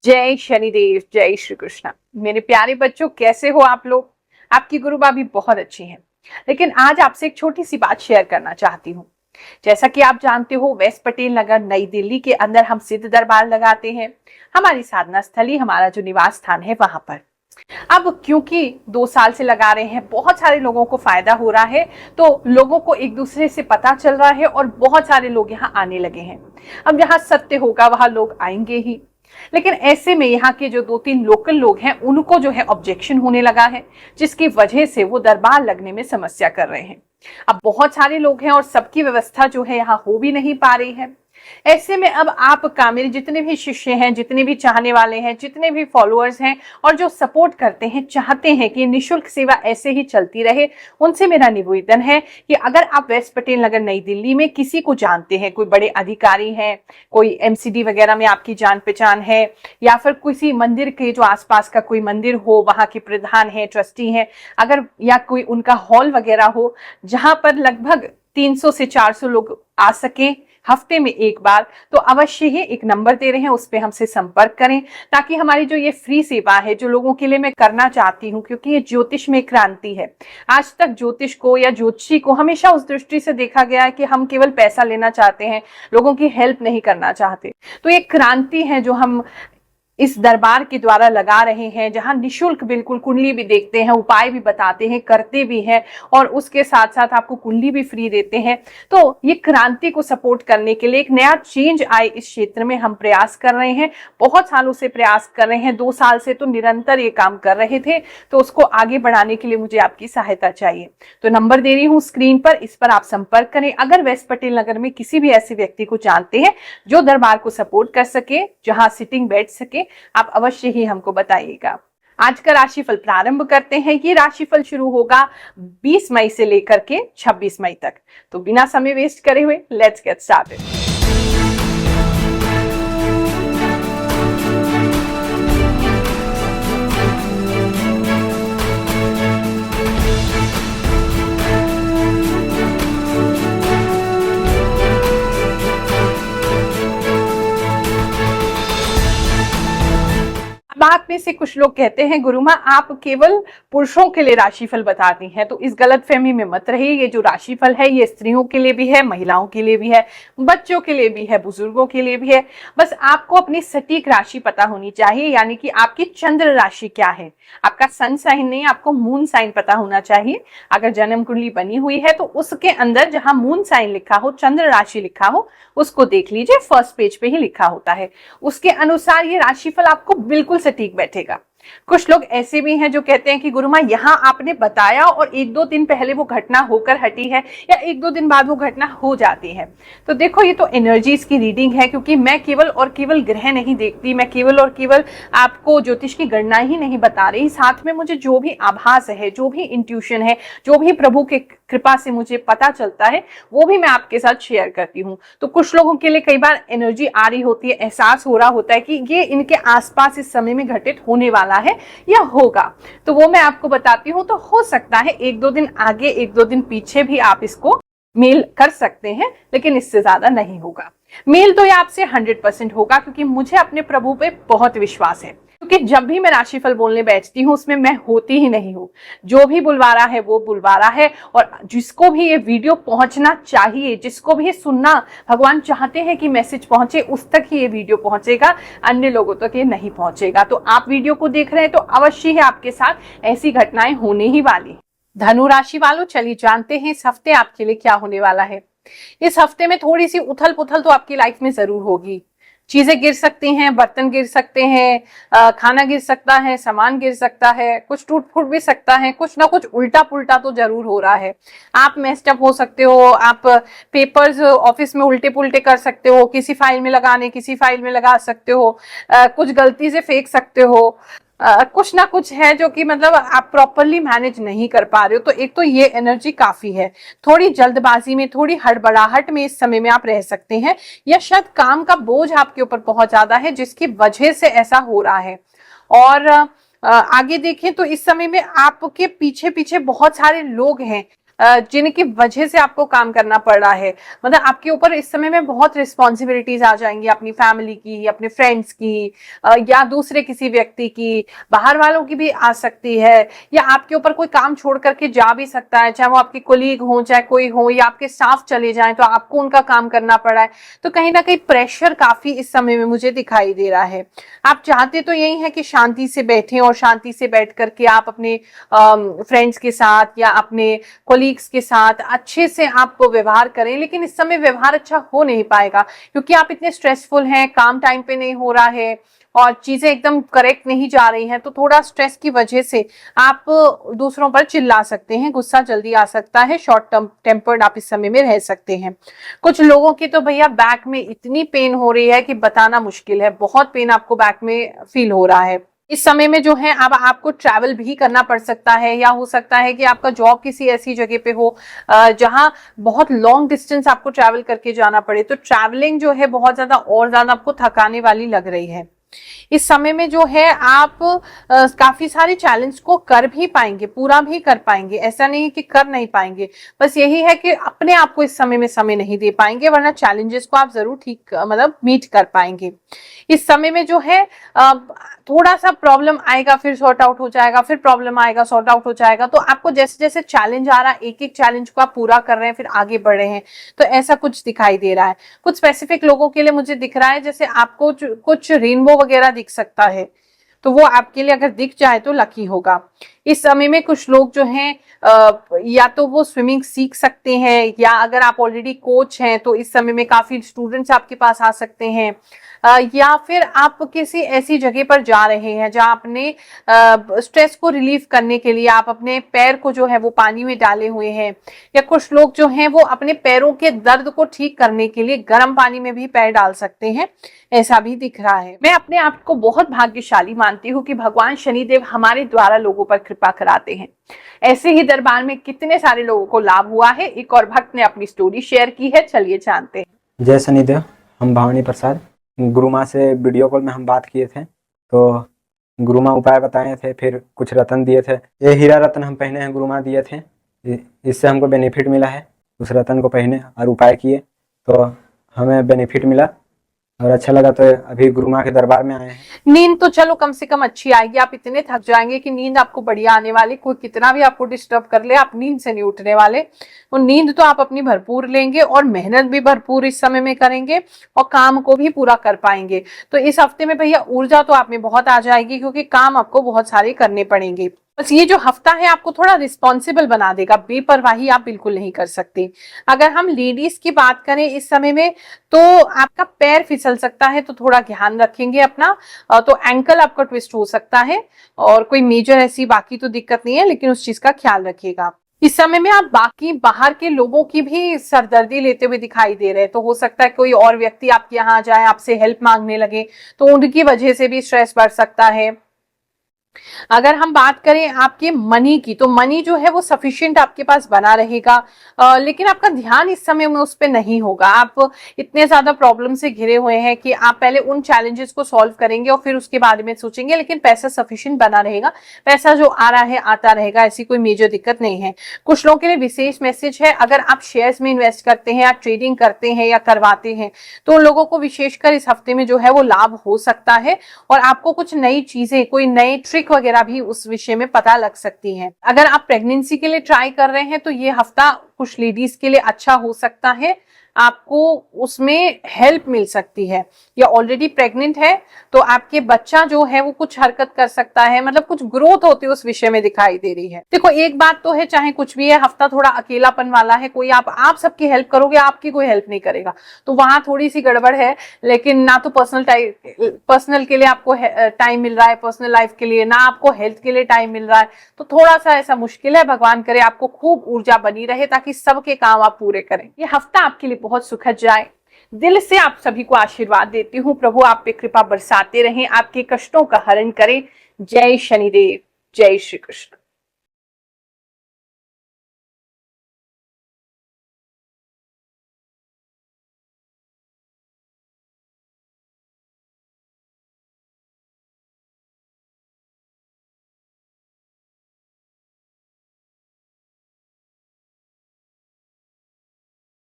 जय शनिदेव, जय श्री कृष्णा। मेरे प्यारे बच्चों, कैसे हो आप लोग? आपकी गुरु भाभी बहुत अच्छी हैं। लेकिन आज आपसे एक छोटी सी बात शेयर करना चाहती हूँ। जैसा कि आप जानते हो, वेस्ट पटेल नगर नई दिल्ली के अंदर हम सिद्ध दरबार लगाते हैं। हमारी साधना स्थली, हमारा जो निवास स्थान है वहां पर। अब क्योंकि 2 साल से लगा रहे हैं, बहुत सारे लोगों को फायदा हो रहा है, तो लोगों को एक दूसरे से पता चल रहा है और बहुत सारे लोग यहाँ आने लगे हैं। अब जहाँ सत्य होगा वहां लोग आएंगे ही। लेकिन ऐसे में यहाँ के जो 2-3 लोकल लोग हैं, उनको जो है ऑब्जेक्शन होने लगा है, जिसकी वजह से वो दरबार लगने में समस्या कर रहे हैं। अब बहुत सारे लोग हैं और सबकी व्यवस्था जो है यहाँ हो भी नहीं पा रही है। ऐसे में अब आपका, मेरे जितने भी शिष्य हैं, जितने भी चाहने वाले हैं, जितने भी फॉलोअर्स हैं और जो सपोर्ट करते हैं, चाहते हैं कि निशुल्क सेवा ऐसे ही चलती रहे, उनसे मेरा निवेदन है कि अगर आप वेस्ट पटेल नगर नई दिल्ली में किसी को जानते हैं, कोई बड़े अधिकारी हैं, कोई एमसीडी वगैरह में आपकी जान पहचान है, या फिर किसी मंदिर के जो आसपास का कोई मंदिर हो, वहां के प्रधान है, ट्रस्टी हैं, अगर या कोई उनका हॉल वगैरह हो जहां पर लगभग 300 से 400 लोग आ सकें हफ्ते में एक बार, तो अवश्य ही एक नंबर दे रहे हैं, उस पर हमसे संपर्क करें, ताकि हमारी जो ये फ्री सेवा है, जो लोगों के लिए मैं करना चाहती हूँ, क्योंकि ये ज्योतिष में क्रांति है। आज तक ज्योतिष को या ज्योतिषी को हमेशा उस दृष्टि से देखा गया है कि हम केवल पैसा लेना चाहते हैं, लोगों की हेल्प नहीं करना चाहते। तो ये क्रांति है जो हम इस दरबार के द्वारा लगा रहे हैं, जहां निशुल्क बिल्कुल कुंडली भी देखते हैं, उपाय भी बताते हैं, करते भी हैं, और उसके साथ साथ आपको कुंडली भी फ्री देते हैं। तो ये क्रांति को सपोर्ट करने के लिए, एक नया चेंज आए इस क्षेत्र में, हम प्रयास कर रहे हैं। बहुत सालों से प्रयास कर रहे हैं, 2 साल से तो निरंतर ये काम कर रहे थे। तो उसको आगे बढ़ाने के लिए मुझे आपकी सहायता चाहिए। तो नंबर दे रही हूँ स्क्रीन पर, इस पर आप संपर्क करें। अगर वेस्ट पटेल नगर में किसी भी ऐसे व्यक्ति को जानते हैं जो दरबार को सपोर्ट कर सके, जहां सिटिंग बैठ सके, आप अवश्य ही हमको बताइएगा। आज का राशिफल प्रारंभ करते हैं। ये राशिफल शुरू होगा 20 मई से लेकर के 26 मई तक। तो बिना समय वेस्ट करे हुए लेट्स गेट स्टार्टेड। आप में से कुछ लोग कहते हैं, गुरु माँ आप केवल पुरुषों के लिए राशिफल बताती हैं, तो इस गलतफहमी में मत रहिए। ये जो राशिफल है ये स्त्रियों के लिए भी है, महिलाओं के लिए भी है, बच्चों के लिए भी है, बुजुर्गों के लिए भी है। बस आपको अपनी सटीक राशि पता होनी चाहिए, यानी कि आपकी चंद्र राशि क्या है। आपका सन साइन नहीं, आपको मून साइन पता होना चाहिए। अगर जन्म कुंडली बनी हुई है तो उसके अंदर जहां मून साइन लिखा हो, चंद्र राशि लिखा हो, उसको देख लीजिए। फर्स्ट पेज पे ही लिखा होता है, उसके अनुसार ये राशिफल आपको बिल्कुल सटीक बैठेगा। कुछ लोग ऐसे भी हैं जो कहते हैं कि गुरु माँ यहाँ आपने बताया और 1-2 दिन पहले वो घटना होकर हटी है, या 1-2 दिन बाद वो घटना हो जाती है। तो देखो, ये तो एनर्जीज की रीडिंग है, क्योंकि मैं केवल और केवल ग्रह नहीं देखती, मैं केवल और केवल आपको ज्योतिष की गणना ही नहीं बता रही। साथ में मुझे जो भी आभास है, जो भी इंट्यूशन है, जो भी प्रभु के कृपा से मुझे पता चलता है, वो भी मैं आपके साथ शेयर करती हूँ। तो कुछ लोगों के लिए कई बार एनर्जी आ रही होती है, एहसास हो रहा होता है कि ये इनके आसपास इस समय में घटित होने वाला है या होगा, तो वो मैं आपको बताती हूँ। तो हो सकता है 1-2 दिन आगे, 1-2 दिन पीछे भी आप इसको मेल कर सकते हैं, लेकिन इससे ज्यादा नहीं होगा। मेल तो ये आपसे 100% होगा, क्योंकि मुझे अपने प्रभु पे बहुत विश्वास है। क्योंकि जब भी मैं राशिफल बोलने बैठती हूँ, उसमें मैं होती ही नहीं हूँ। जो भी बुलवारा है वो बुलवारा है, और जिसको भी ये वीडियो पहुंचना चाहिए, जिसको भी सुनना भगवान चाहते हैं कि मैसेज पहुंचे, उस तक ही ये वीडियो पहुंचेगा, अन्य लोगों तक ये नहीं पहुंचेगा। तो आप वीडियो को देख रहे हैं तो अवश्य ही आपके साथ ऐसी घटनाएं होने ही वाली। धनु राशि वालों, चलिए जानते हैं इस हफ्ते आपके लिए क्या होने वाला है। इस हफ्ते में थोड़ी सी उथल पुथल तो आपकी लाइफ में जरूर होगी। चीजें गिर सकती हैं, बर्तन गिर सकते हैं, खाना गिर सकता है, सामान गिर सकता है, कुछ टूट फूट भी सकता है, कुछ ना कुछ उल्टा पुल्टा तो जरूर हो रहा है। आप मेस्ड अप हो सकते हो, आप पेपर्स ऑफिस में उल्टे पुल्टे कर सकते हो, किसी फाइल में लगाने किसी फाइल में लगा सकते हो, कुछ गलती से फेंक सकते हो। कुछ ना कुछ है जो कि मतलब आप प्रॉपरली मैनेज नहीं कर पा रहे हो। तो एक तो ये एनर्जी काफी है। थोड़ी जल्दबाजी में, थोड़ी हड़बड़ाहट में इस समय में आप रह सकते हैं, या शायद काम का बोझ आपके ऊपर बहुत ज्यादा है जिसकी वजह से ऐसा हो रहा है। और आगे देखें तो इस समय में आपके पीछे पीछे बहुत सारे लोग हैं जिनकी वजह से आपको काम करना पड़ रहा है। मतलब आपके ऊपर इस समय में बहुत रिस्पॉन्सिबिलिटीज आ जाएंगी, अपनी फैमिली की, अपने फ्रेंड्स की, या दूसरे किसी व्यक्ति की, बाहर वालों की भी आ सकती है, या आपके ऊपर कोई काम छोड़ करके जा भी सकता है, चाहे वो आपके कोलीग हो, चाहे कोई हो, या आपके स्टाफ चले जाएं तो आपको उनका काम करना पड़ा है। तो कहीं ना कहीं प्रेशर काफी इस समय में मुझे दिखाई दे रहा है। आप चाहते तो यही है कि शांति से बैठें और शांति से बैठ करके आप अपने फ्रेंड्स के साथ या अपने कोलीग्स के साथ अच्छे से आप व्यवहार करें, लेकिन इस समय व्यवहार अच्छा हो नहीं पाएगा क्योंकि आप इतने स्ट्रेसफुल हैं, काम टाइम पे नहीं हो रहा है और चीजें एकदम करेक्ट नहीं जा रही हैं। तो थोड़ा स्ट्रेस की वजह से आप दूसरों पर चिल्ला सकते हैं, गुस्सा जल्दी आ सकता है, शॉर्ट टर्म टेम्पर्ड आप इस समय में रह सकते हैं। कुछ लोगों की तो भैया बैक में इतनी पेन हो रही है कि बताना मुश्किल है, बहुत पेन आपको बैक में फील हो रहा है इस समय में जो है। अब आपको ट्रैवल भी करना पड़ सकता है, या हो सकता है कि आपका जॉब किसी ऐसी जगह पे हो जहां बहुत लॉन्ग डिस्टेंस आपको ट्रैवल करके जाना पड़े। तो ट्रैवलिंग जो है बहुत ज्यादा और ज्यादा आपको थकाने वाली लग रही है। इस समय में जो है आप काफी सारे चैलेंज को कर भी पाएंगे, पूरा भी कर पाएंगे, ऐसा नहीं कि कर नहीं पाएंगे। बस यही है कि अपने आप को इस समय में समय नहीं दे पाएंगे, वरना चैलेंजेस को आप जरूर ठीक मतलब मीट कर पाएंगे। इस समय में जो है थोड़ा सा प्रॉब्लम आएगा, फिर सॉर्ट आउट हो जाएगा, फिर प्रॉब्लम आएगा, सॉर्ट आउट हो जाएगा। तो आपको जैसे जैसे चैलेंज आ रहा है, एक एक चैलेंज को आप पूरा कर रहे हैं, फिर आगे बढ़ रहे हैं, तो ऐसा कुछ दिखाई दे रहा है। कुछ स्पेसिफिक लोगों के लिए मुझे दिख रहा है जैसे आपको कुछ रेनबो वगैरह दिख सकता है, तो वो आपके लिए अगर दिख जाए तो लकी होगा। इस समय में कुछ लोग जो हैं या तो वो स्विमिंग सीख सकते हैं, या अगर आप ऑलरेडी कोच हैं तो इस समय में काफी स्टूडेंट्स आपके पास आ सकते हैं, या फिर आप किसी ऐसी जगह पर जा रहे हैं जहां अपने स्ट्रेस को रिलीव करने के लिए आप अपने पैर को जो है वो पानी में डाले हुए हैं, या कुछ लोग जो हैं वो अपने पैरों के दर्द को ठीक करने के लिए गर्म पानी में भी पैर डाल सकते हैं, ऐसा भी दिख रहा है। मैं अपने आप को बहुत भाग्यशाली मानती हूँ कि भगवान शनिदेव हमारे द्वारा लोगों पर कृपा कराते हैं। ऐसे ही दरबार में कितने सारे लोगों को लाभ हुआ है, एक और भक्त ने अपनी स्टोरी शेयर की है, चलिए जानते हैं। जय शनिदेव। हम भवानी प्रसाद, गुरु माँ से वीडियो कॉल में हम बात किए थे, तो गुरु माँ उपाय बताए थे, फिर कुछ रत्न दिए थे। ये हीरा रत्न हम पहने हैं, गुरु माँ दिए थे, इससे हमको बेनिफिट मिला है। उस रत्न को पहने और उपाय किए तो हमें बेनिफिट मिला और अच्छा लगा, तो अभी गुरु माँ के दरबार में आए हैं। नींद तो चलो कम से कम अच्छी आएगी, आप इतने थक जाएंगे कि नींद आपको बढ़िया आने वाली, कोई कितना भी आपको डिस्टर्ब कर ले आप नींद से नहीं उठने वाले। और नींद तो आप अपनी भरपूर लेंगे और मेहनत भी भरपूर इस समय में करेंगे और काम को भी पूरा कर पाएंगे। तो इस हफ्ते में भैया ऊर्जा तो आप में बहुत आ जाएगी, क्योंकि काम आपको बहुत सारे करने पड़ेंगे। बस ये जो हफ्ता है आपको थोड़ा रिस्पॉन्सिबल बना देगा, बेपरवाही आप बिल्कुल नहीं कर सकते। अगर हम लेडीज की बात करें इस समय में, तो आपका पैर फिसल सकता है, तो थोड़ा ध्यान रखेंगे अपना। तो एंकल आपका ट्विस्ट हो सकता है, और कोई मेजर ऐसी बाकी तो दिक्कत नहीं है, लेकिन उस चीज का ख्याल रखिएगा। इस समय में आप बाकी बाहर के लोगों की भी सरदर्दी लेते हुए दिखाई दे रहे हैं, तो हो सकता है कोई और व्यक्ति आपके यहाँ आ जाए, आपसे हेल्प मांगने लगे, तो उनकी वजह से भी स्ट्रेस बढ़ सकता है। अगर हम बात करें आपके मनी की, तो मनी जो है वो सफिशिएंट आपके पास बना रहेगा, लेकिन आपका ध्यान इस समय में उस पर नहीं होगा। आप इतने ज्यादा प्रॉब्लम से घिरे हुए हैं कि आप पहले उन चैलेंजेस को सॉल्व करेंगे और फिर उसके बारे में सोचेंगे, लेकिन पैसा सफिशिएंट बना रहेगा, पैसा जो आ रहा है आता रहेगा, ऐसी कोई मेजर दिक्कत नहीं है। कुछ लोगों के लिए विशेष मैसेज है, अगर आप शेयर्स में इन्वेस्ट करते हैं या ट्रेडिंग करते हैं या करवाते हैं, तो उन लोगों को विशेषकर इस हफ्ते में जो है वो लाभ हो सकता है, और आपको कुछ नई चीजें, कोई नए ट्रिक वगैरह भी उस विषय में पता लग सकती है। अगर आप प्रेगनेंसी के लिए ट्राई कर रहे हैं तो ये हफ्ता कुछ लेडीज के लिए अच्छा हो सकता है, आपको उसमें हेल्प मिल सकती है। या ऑलरेडी प्रेग्नेंट है तो आपके बच्चा जो है वो कुछ हरकत कर सकता है, मतलब कुछ ग्रोथ होती है उस विषय में दिखाई दे रही है। देखो एक बात तो है, चाहे कुछ भी है, हफ्ता थोड़ा अकेलापन वाला है, कोई आप सबकी हेल्प करोगे, आपकी कोई हेल्प नहीं करेगा, तो वहां थोड़ी सी गड़बड़ है। लेकिन ना तो पर्सनल के लिए आपको टाइम मिल रहा है, पर्सनल लाइफ के लिए, ना आपको हेल्थ के लिए टाइम मिल रहा है, तो थोड़ा सा ऐसा मुश्किल है। भगवान करे आपको खूब ऊर्जा बनी रहे ताकि सबके काम आप पूरे करें। ये हफ्ता आपके लिए बहुत सुखद जाए। दिल से आप सभी को आशीर्वाद देती हूँ, प्रभु आप पे कृपा बरसाते रहें, आपके कष्टों का हरण करें। जय शनिदेव, जय श्री कृष्ण।